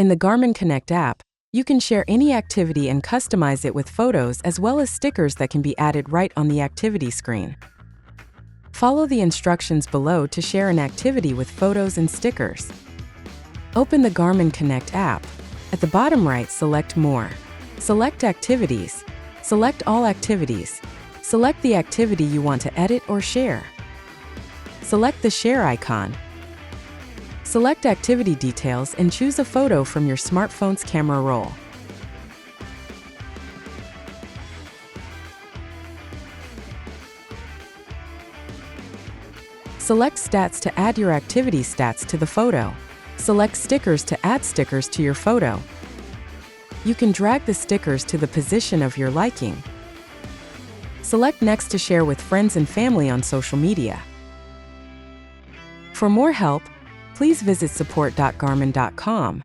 In the Garmin Connect app, you can share any activity and customize it with photos as well as stickers that can be added right on the activity screen. Follow the instructions below to share an activity with photos and stickers. Open the Garmin Connect app. At the bottom right, select More. Select Activities. Select All Activities. Select the activity you want to edit or share. Select the Share icon. Select Activity Details and choose a photo from your smartphone's camera roll. Select Stats to add your activity stats to the photo. Select Stickers to add stickers to your photo. You can drag the stickers to the position of your liking. Select Next to share with friends and family on social media. For more help, please visit support.garmin.com.